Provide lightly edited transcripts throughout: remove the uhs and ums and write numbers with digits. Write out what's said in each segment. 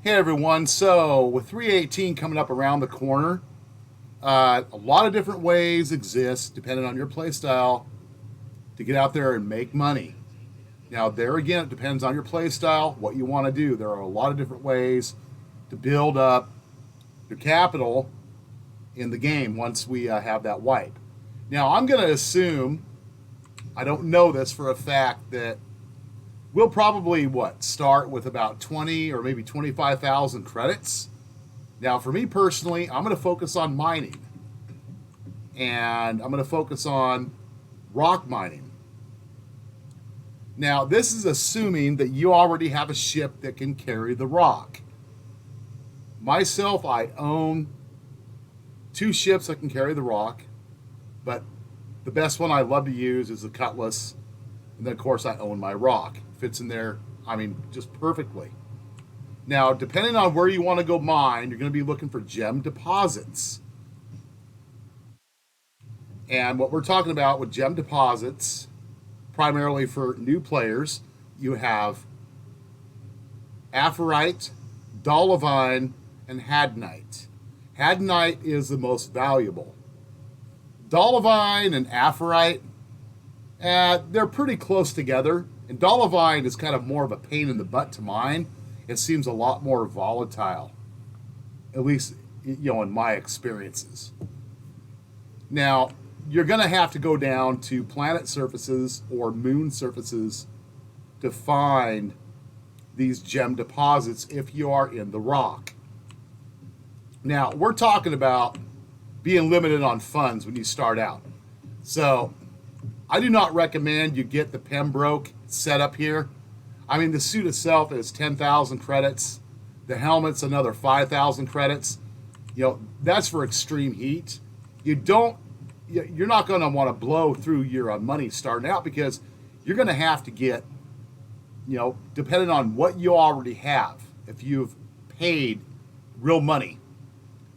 Hey everyone, so with 318 coming up around the corner, a lot of different ways exist depending on your play style to get out there and make money. Now, there again, it depends on your play style, what you want to do. There are a lot of different ways to build up your capital in the game once we have that wipe. Now, I'm going to assume, I don't know this for a fact, that we'll probably start with about 20 or maybe 25,000 credits. Now, for me personally, I'm going to focus on mining, and I'm going to focus on rock mining. Now, this is assuming that you already have a ship that can carry the rock. Myself, I own two ships that can carry the rock, but the best one I love to use is the Cutlass, and then of course I own my rock. Fits in there, just perfectly. Now, depending on where you want to go mine, you're going to be looking for gem deposits. And what we're talking about with gem deposits, primarily for new players, you have Aphorite, Dolomite, and Hadnite. Hadnite is the most valuable. Dolomite and Aphorite, they're pretty close together. And Dolomite is kind of more of a pain in the butt to mine. It seems a lot more volatile, at least in my experiences. Now, you're going to have to go down to planet surfaces or moon surfaces to find these gem deposits if you are in the rock. Now, we're talking about being limited on funds when you start out. So, I do not recommend you get the Pembroke setup here. The suit itself is 10,000 credits. The helmet's another 5,000 credits. That's for extreme heat. You're not going to want to blow through your money starting out, because you're going to have to get, depending on what you already have, if you've paid real money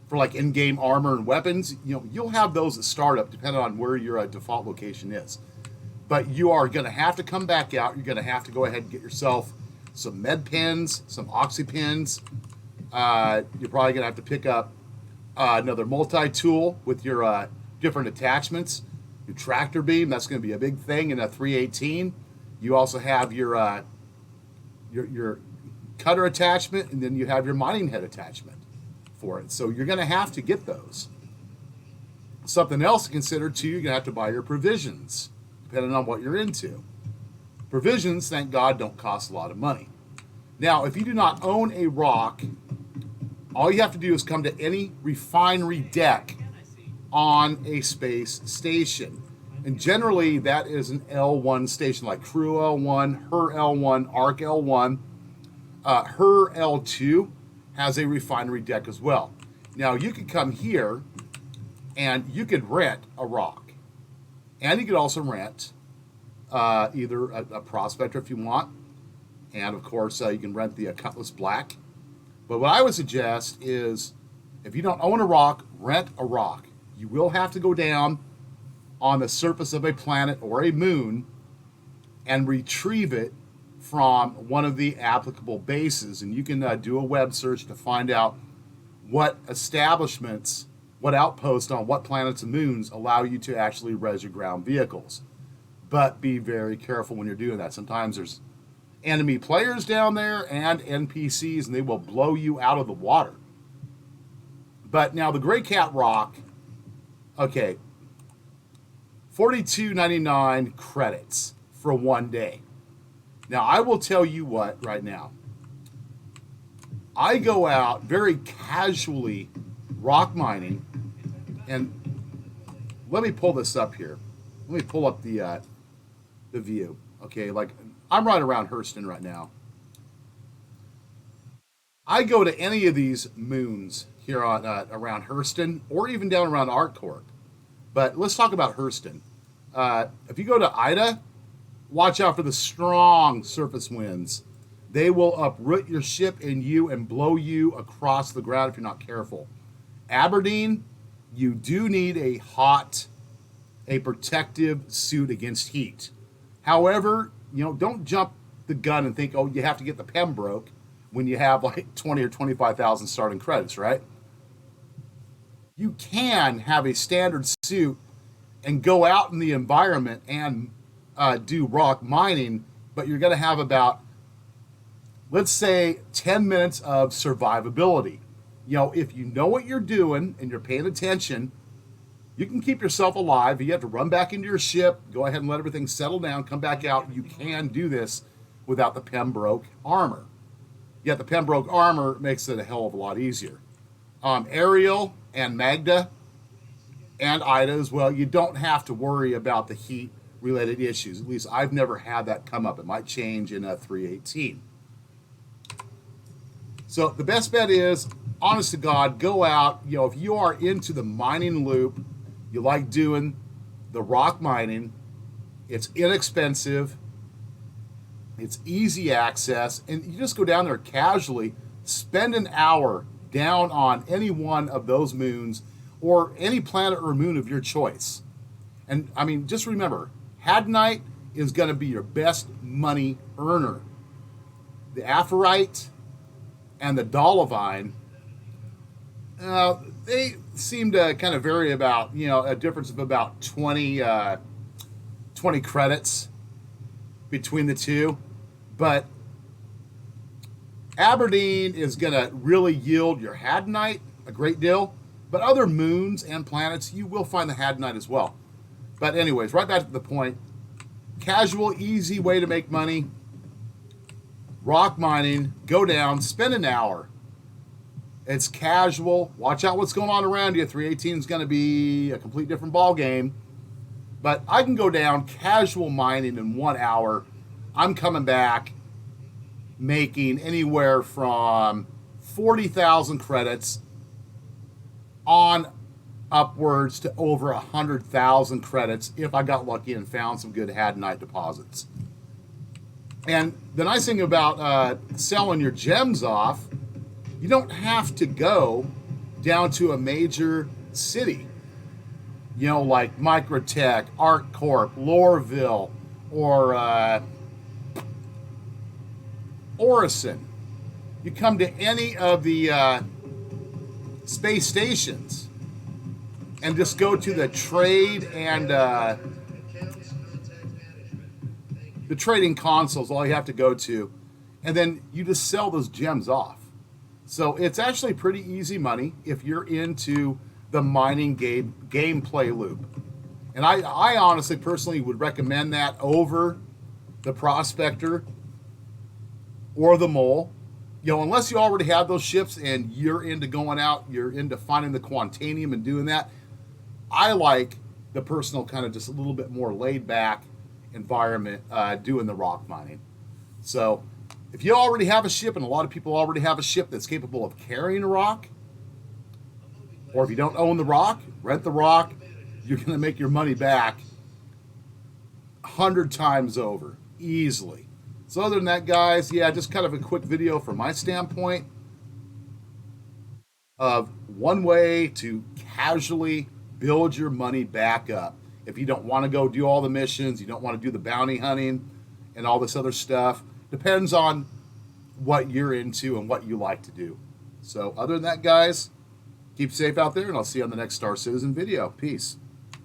for like in-game armor and weapons, you'll have those at startup depending on where your default location is. But you are going to have to come back out. You're going to have to go ahead and get yourself some med pens, some oxy pens. You're probably going to have to pick up another multi-tool with your different attachments. Your tractor beam, that's going to be a big thing in a 318. You also have your cutter attachment, and then you have your mining head attachment for it. So you're going to have to get those. Something else to consider too, you're going to have to buy your provisions, depending on what you're into. Provisions, thank God, don't cost a lot of money. Now, if you do not own a rock, all you have to do is come to any refinery deck on a space station. And generally, that is an L1 station, like Crew L1, Her L1, Arc L1. Her L2 has a refinery deck as well. Now, you could come here and you could rent a rock. And you could also rent either a prospector if you want. And of course, you can rent the Cutlass Black. But what I would suggest is, if you don't own a rock, rent a rock. You will have to go down on the surface of a planet or a moon and retrieve it from one of the applicable bases. And you can do a web search to find out what establishments, what outposts on what planets and moons allow you to actually res your ground vehicles. But be very careful when you're doing that. Sometimes there's enemy players down there and NPCs, and they will blow you out of the water. But now the Gray Cat Rock, okay, $42.99 credits for one day. Now, I will tell you what right now. I go out very casually rock mining, and let me pull this up here. Let me pull up the view. Okay, like I'm right around Hurston right now. I go to any of these moons here on around Hurston, or even down around ArcCorp. But let's talk about Hurston. If you go to Ida, watch out for the strong surface winds. They will uproot your ship and you and blow you across the ground if you're not careful. Aberdeen, you do need a protective suit against heat. However, don't jump the gun and think, oh, you have to get the Pembroke when you have like 20 or 25,000 starting credits, right? You can have a standard suit and go out in the environment and do rock mining, but you're going to have about, let's say, 10 minutes of survivability. You know, if you know what you're doing and you're paying attention, you can keep yourself alive. You have to run back into your ship, go ahead and let everything settle down, come back out. You can do this without the Pembroke armor. Yet the Pembroke armor makes it a hell of a lot easier. Ariel and Magda and Ida as well, you don't have to worry about the heat related issues. At least I've never had that come up. It might change in 318. So the best bet is, honest to God, go out. You know, if you are into the mining loop, you like doing the rock mining, it's inexpensive, it's easy access, and you just go down there casually, spend an hour down on any one of those moons or any planet or moon of your choice. And I mean, just remember, Hadnite is going to be your best money earner. The Aphorite and the Dolivine, they seem to kind of vary about, you know, a difference of about 20 credits between the two. But Aberdeen is going to really yield your Hadnite a great deal. But other moons and planets, you will find the Hadnite as well. But anyways, right back to the point. Casual, easy way to make money. Rock mining, go down, spend an hour. It's casual. Watch out what's going on around you. 318 is going to be a complete different ball game. But I can go down casual mining in 1 hour. I'm coming back making anywhere from 40,000 credits on upwards to over 100,000 credits if I got lucky and found some good Hadnite deposits. And the nice thing about selling your gems off, you don't have to go down to a major city, you know, like Microtech, ArtCorp, Loreville, or Orison. You come to any of the space stations and just go to the trade and the trading consoles, all you have to go to, and then you just sell those gems off. So it's actually pretty easy money if you're into the mining gameplay loop. And I honestly, personally would recommend that over the Prospector or the Mole. You know, unless you already have those ships and you're into going out, you're into finding the Quantanium and doing that. I like the personal kind of just a little bit more laid back environment doing the rock mining. So if you already have a ship, and a lot of people already have a ship that's capable of carrying a rock, or if you don't own the rock, rent the rock, you're going to make your money back 100 times over, easily. So other than that, guys, yeah, just kind of a quick video from my standpoint of one way to casually build your money back up. If you don't want to go do all the missions, you don't want to do the bounty hunting and all this other stuff, depends on what you're into and what you like to do. So other than that, guys, keep safe out there, and I'll see you on the next Star Citizen video. Peace.